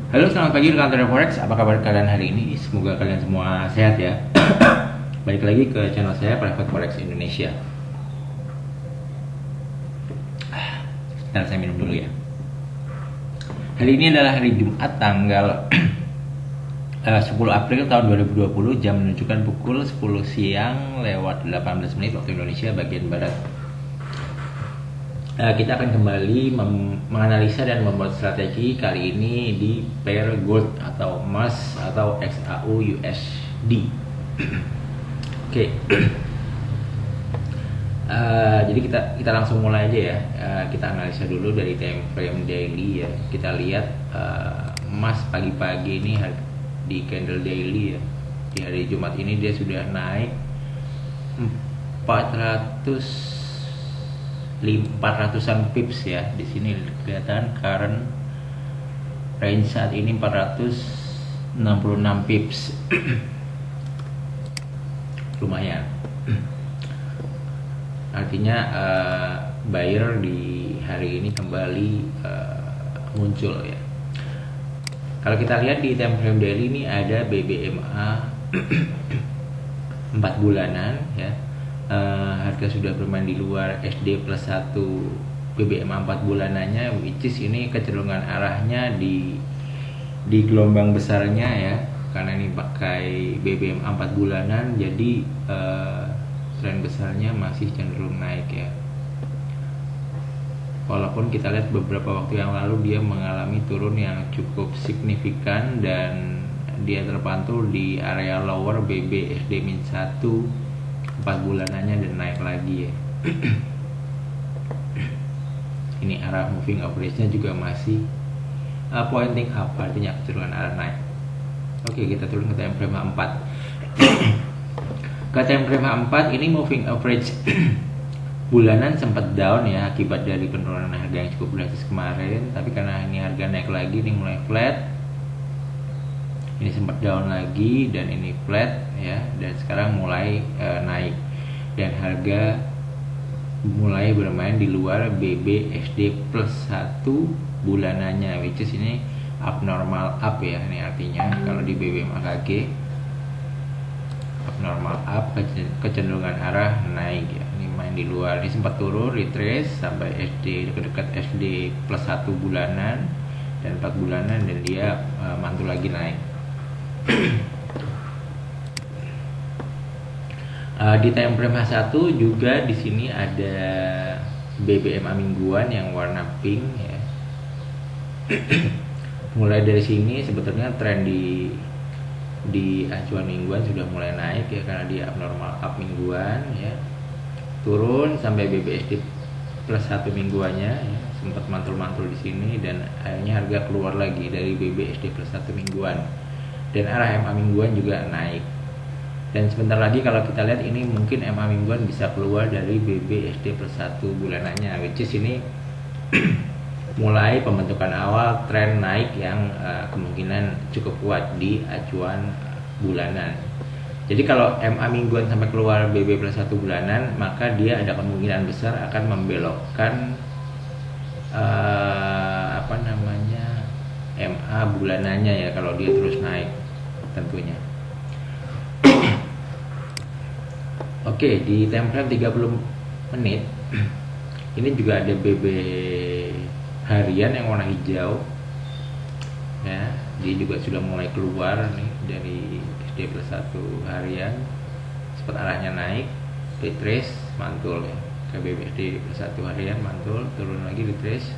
Halo, selamat pagi rekan trader forex. Apa kabar kalian hari ini? Semoga kalian semua sehat ya. Balik lagi ke channel saya Private Forex Indonesia. Sebentar, saya minum dulu ya. Hari ini adalah hari Jumat tanggal 10 April tahun 2020. Jam menunjukkan pukul 10 siang lewat 18 menit waktu Indonesia bagian barat. Kita akan kembali menganalisa dan membuat strategi kali ini di pair gold atau emas atau XAU USD. Oke. Jadi kita langsung mulai aja ya. Kita analisa dulu dari time frame daily ya. Kita lihat emas pagi-pagi ini di candle daily ya. Di hari Jumat ini dia sudah naik 400-an pips ya. Di sini kelihatan current range saat ini 466 pips. Lumayan. Artinya buyer di hari ini kembali muncul ya. Kalau kita lihat di time frame daily ini ada BBMA 4 bulanan ya. Harga sudah bermain di luar SD plus 1 BBMA 4 bulanannya, which is ini kecenderungan arahnya di gelombang besarnya ya, karena ini pakai BBMA 4 bulanan, jadi tren besarnya masih cenderung naik ya. Walaupun kita lihat beberapa waktu yang lalu dia mengalami turun yang cukup signifikan dan dia terpantul di area lower BB SD-1 4 bulanannya dan naik lagi ya. Ini arah moving average-nya juga masih pointing up, artinya kecenderungan arah naik. Oke, kita turun ke time frame 4. Ke time frame 4 ini moving average bulanan sempat down ya akibat dari penurunan harga yang cukup drastis kemarin, tapi karena ini harga naik lagi, ini mulai flat. Ini sempat down lagi dan ini flat ya, dan sekarang mulai naik dan harga mulai bermain di luar BBSD plus 1 bulanannya, which is ini abnormal up ya. Ini artinya kalau di BBM AKG abnormal up, kecenderungan arah naik ya. Ini main di luar, ini sempat turun retrace sampai SD dekat SD plus 1 bulanan dan 4 bulanan dan dia mantul lagi naik. Di time frame H1 juga di sini ada BBMA mingguan yang warna pink ya. Mulai dari sini sebetulnya tren di acuan mingguan sudah mulai naik ya, karena dia abnormal up mingguan ya. Turun sampai BBSD plus 1 mingguannya ya, sempat mantul-mantul di sini dan akhirnya harga keluar lagi dari BBSD plus 1 mingguan. Dan arah MA mingguan juga naik. Dan sebentar lagi kalau kita lihat ini mungkin MA mingguan bisa keluar dari BBSD plus 1 bulanannya, which is ini mulai pembentukan awal tren naik yang kemungkinan cukup kuat di acuan bulanan. Jadi kalau MA mingguan sampai keluar BB plus 1 bulanan, maka dia ada kemungkinan besar akan membelokkan MA bulanannya ya, kalau dia terus naik tentunya. Oke, di time frame 30 menit ini juga ada BB harian yang warna hijau ya, dia juga sudah mulai keluar nih dari SD plus 1 harian, sempat arahnya naik, retrace, mantul ya ke BBSD plus 1 harian, mantul, turun lagi, retrace,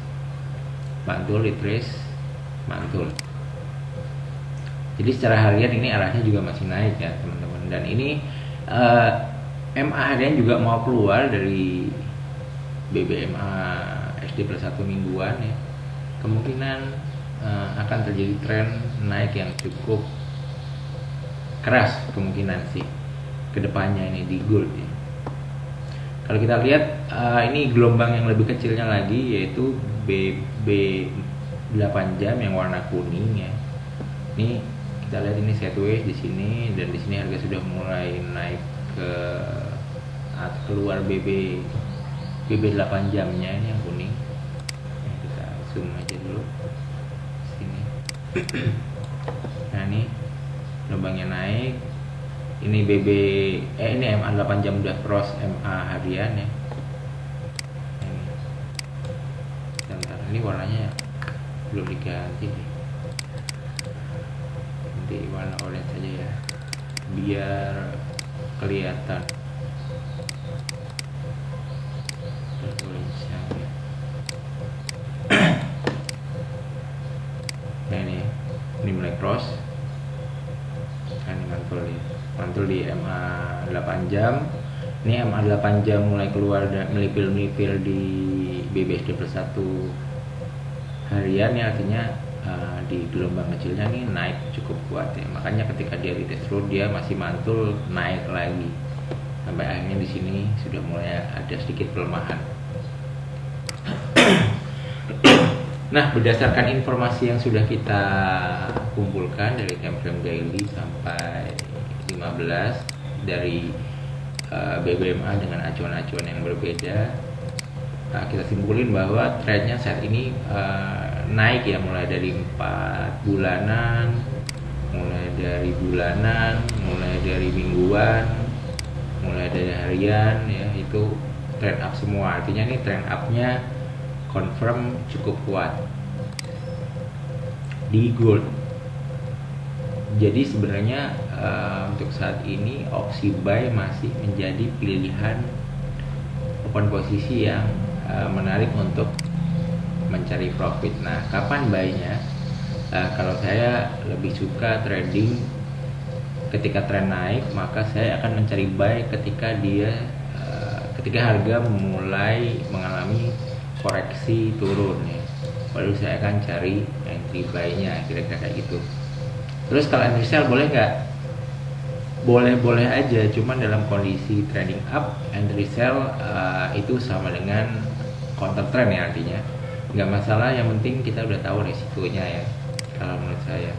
mantul, retrace, mantul. Jadi secara harian ini arahnya juga masih naik ya teman-teman, dan ini MA harian juga mau keluar dari BBMA SD plus 1 mingguan ya. Kemungkinan akan terjadi tren naik yang cukup keras kemungkinan sih kedepannya ini di gold ya. Kalau kita lihat ini gelombang yang lebih kecilnya lagi, yaitu BB 8 jam yang warna kuning ya. Ini kita lihat ini sideways di sini, dan di sini harga sudah mulai naik ke keluar BB 8 jamnya ini yang kuning. Kita zoom aja dulu sini. Nah ini lubangnya naik, ini ini MA 8 jam udah cross MA harian ya. Ini sebentar, ini warnanya belum diganti nih, nanti warna orange saja ya biar kelihatan tulisannya. Nah ini mulai cross. Nah ini mantul di MA 8 jam. Ini MA 8 jam mulai keluar dan melipir-melipir di BBSD plus 1 harian ya, artinya di gelombang kecilnya nih naik cukup kuat ya. Makanya ketika dia di test road dia masih mantul naik lagi sampai akhirnya di sini sudah mulai ada sedikit pelemahan. Nah, berdasarkan informasi yang sudah kita kumpulkan dari time frame daily sampai 15 dari BBMA dengan acuan-acuan yang berbeda, kita simpulin bahwa trennya saat ini naik ya, mulai dari 4 bulanan, mulai dari bulanan, mulai dari mingguan, mulai dari harian ya, itu trend up semua. Artinya ini trend up-nya confirm cukup kuat di gold. Jadi sebenarnya untuk saat ini opsi buy masih menjadi pilihan open posisi yang menarik untuk mencari profit. Nah, kapan buy-nya? Kalau saya lebih suka trading ketika tren naik, maka saya akan mencari buy ketika harga mulai mengalami koreksi turun ya. Baru saya akan cari entry buy-nya, kira-kira kayak gitu. Terus kalau entry sell boleh nggak? Boleh aja, cuman dalam kondisi trading up, entry sell itu sama dengan counter trend ya, artinya nggak masalah, yang penting kita udah tahu resikonya ya, kalau menurut saya.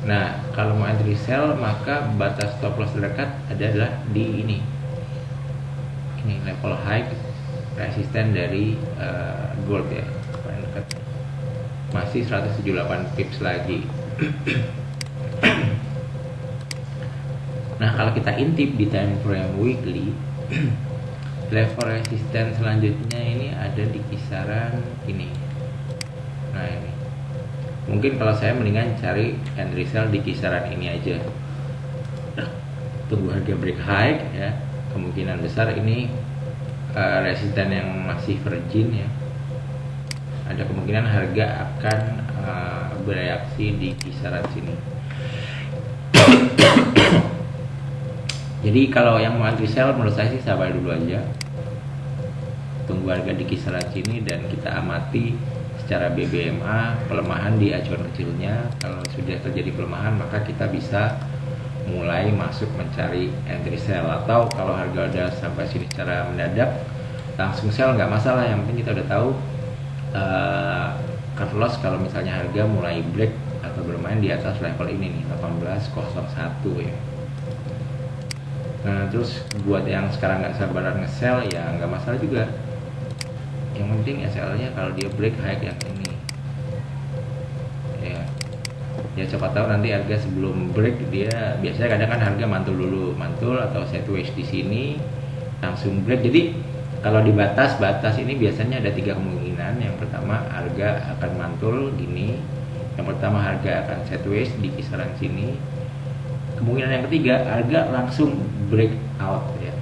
Nah, kalau mau entry sell maka batas stop loss terdekat adalah di ini level high resisten dari gold ya, paling dekat masih 178 pips lagi. Nah, kalau kita intip di time frame weekly, level resisten selanjutnya ini ada di kisaran ini. Nah ini, mungkin kalau saya mendingan cari entry sell di kisaran ini aja. Tunggu harga break high ya, kemungkinan besar ini resisten yang masih virgin ya. Ada kemungkinan harga akan bereaksi di kisaran sini. Jadi kalau yang mau entry sell menurut saya sih sabar dulu aja, tunggu harga di kisaran sini dan kita amati secara BBMA pelemahan di acuan kecilnya. Kalau sudah terjadi pelemahan maka kita bisa mulai masuk mencari entry sell, atau kalau harga udah sampai sini secara mendadak langsung sell nggak masalah, yang penting kita udah tahu cut loss kalau misalnya harga mulai break atau bermain di atas level ini nih 18.01 ya. Nah, terus buat yang sekarang nggak sabaran nge-sell ya nggak masalah juga. Yang penting SL-nya kalau dia break high yang ini, ya siapa tahu nanti harga sebelum break dia biasanya kadang kan harga mantul atau sideways di sini langsung break. Jadi kalau di batas ini biasanya ada 3 kemungkinan. Yang pertama harga akan mantul gini, yang pertama harga akan sideways di kisaran sini. Kemungkinan yang ketiga harga langsung break out ya,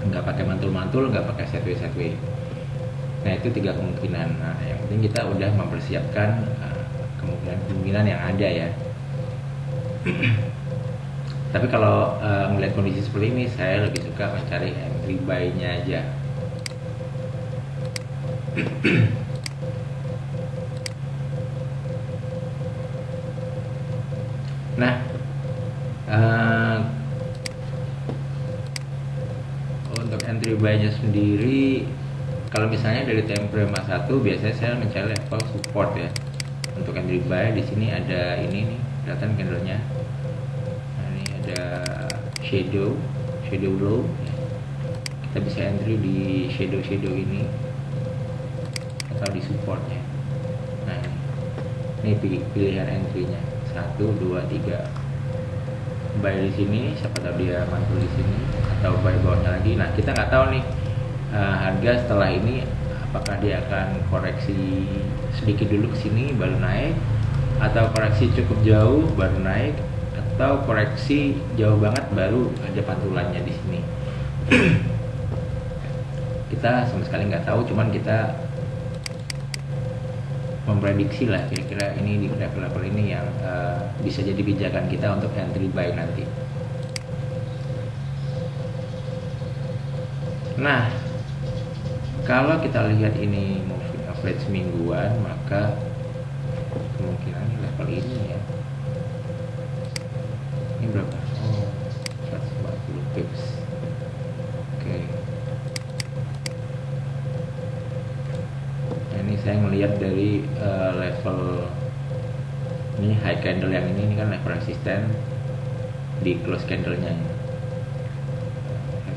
nggak pakai mantul-mantul, nggak pakai sideways. Nah itu 3 kemungkinan. Nah yang penting kita udah mempersiapkan kemungkinan yang ada ya. Tapi kalau melihat kondisi seperti ini, saya lebih suka mencari entry buy-nya aja. Nah, untuk entry buy-nya sendiri, kalau misalnya dari time frame 1 biasanya saya mencari level support ya. Untuk entry buy di sini ada ini nih, kelihatan candlenya. Nah, ini ada shadow low ya. Kita bisa entry di shadow ini atau di supportnya. Nah ini Ini pilihan entry-nya 1, 2, 3. Buy di sini, siapa tahu dia mantul di sini, atau buy bawahnya lagi. Nah, kita nggak tahu nih harga setelah ini apakah dia akan koreksi sedikit dulu ke sini baru naik, atau koreksi cukup jauh baru naik, atau koreksi jauh banget baru ada pantulannya di sini. Kita sama sekali nggak tahu, cuman kita memprediksi lah kira-kira ini di level-level ini yang bisa jadi pijakan kita untuk entry buy nanti. Nah, kalau kita lihat ini moving average mingguan, maka kemungkinan level ini ya. Ini berapa? Oh, 140 pips. Oke. Nah, ini saya ngelihat dari level ini high candle yang ini kan level resisten di close candle-nya.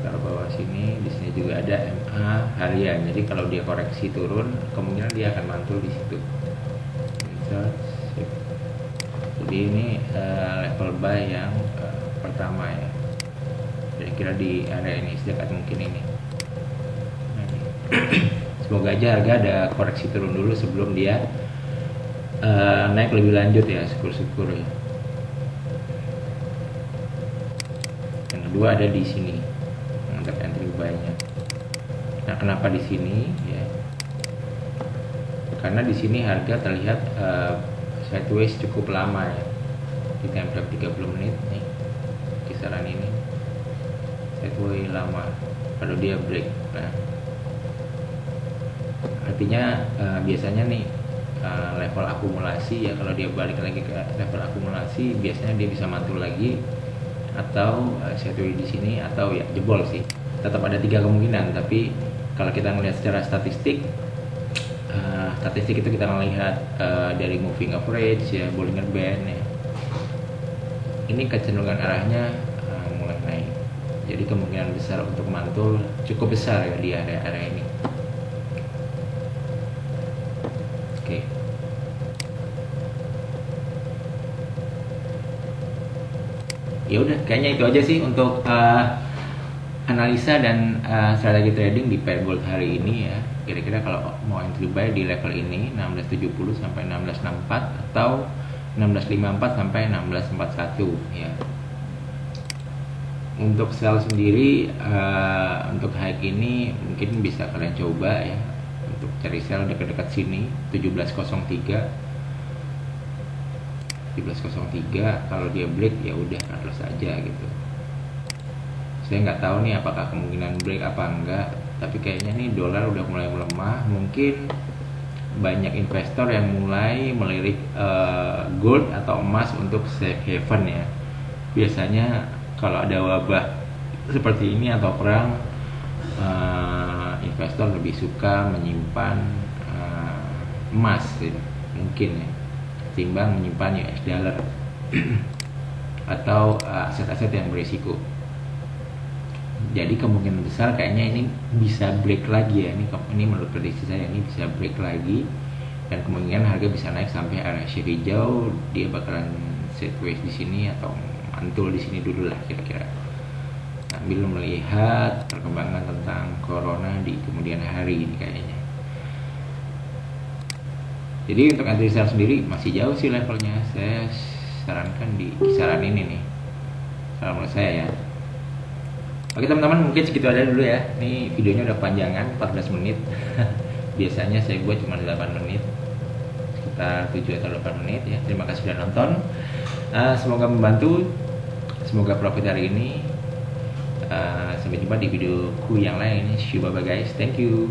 Taruh bawah sini, di sini juga ada MA harian. Jadi kalau dia koreksi turun, kemungkinan dia akan mantul di situ. Jadi ini level buy yang pertama ya. Kira-kira di area ini sedekat mungkin ini. Nah, ini. Semoga aja harga ada koreksi turun dulu sebelum dia naik lebih lanjut ya, syukur-syukur ya. Yang kedua ada di sini untuk entry buy-nya. Nah, kenapa di sini ya? Karena di sini harga terlihat sideways cukup lama ya. Di time frame 30 menit nih. Kisaran ini sideways lama. Kalau dia break. Nah, artinya biasanya nih level akumulasi ya, kalau dia balik lagi ke level akumulasi biasanya dia bisa mantul lagi, atau sideways di sini, atau ya jebol sih. Tetap ada 3 kemungkinan, tapi kalau kita melihat secara statistik itu kita melihat dari moving average ya, Bollinger Band ya, ini kecenderungan arahnya mulai naik. Jadi kemungkinan besar untuk mantul cukup besar ya di area-area ini. Oke. Ya udah, kayaknya itu aja sih untuk analisa dan strategi trading di pair gold hari ini ya. Kira-kira kalau mau entry buy di level ini 1670 sampai 1664 atau 1654 sampai 1641 ya. Untuk sell sendiri untuk high ini mungkin bisa kalian coba ya, untuk cari sell dekat-dekat sini 1703. Kalau dia break ya udah terus aja gitu. Saya nggak tahu nih apakah kemungkinan break apa enggak, tapi kayaknya nih dolar udah mulai melemah. Mungkin banyak investor yang mulai melirik gold atau emas untuk safe haven ya. Biasanya kalau ada wabah seperti ini atau perang, investor lebih suka menyimpan emas ya, mungkin ya, ketimbang menyimpan US dollar atau aset-aset yang berisiko. Jadi kemungkinan besar kayaknya ini bisa break lagi ya. Ini menurut prediksi saya, ini bisa break lagi, dan kemungkinan harga bisa naik sampai area shift hijau. Dia bakalan sideways di sini atau mantul di sini dulu lah kira-kira, sambil melihat perkembangan tentang corona di kemudian hari ini kayaknya. Jadi untuk entry sell sendiri masih jauh sih levelnya. Saya sarankan di kisaran ini nih, kalau menurut saya ya. Oke teman-teman, mungkin segitu aja dulu ya. Ini videonya udah panjangan, 14 menit. Biasanya saya buat cuma 8 menit, sekitar 7 atau 8 menit ya. Terima kasih sudah nonton. Semoga membantu, semoga profit hari ini. Sampai jumpa di videoku yang lain. See you, bye bye guys, thank you.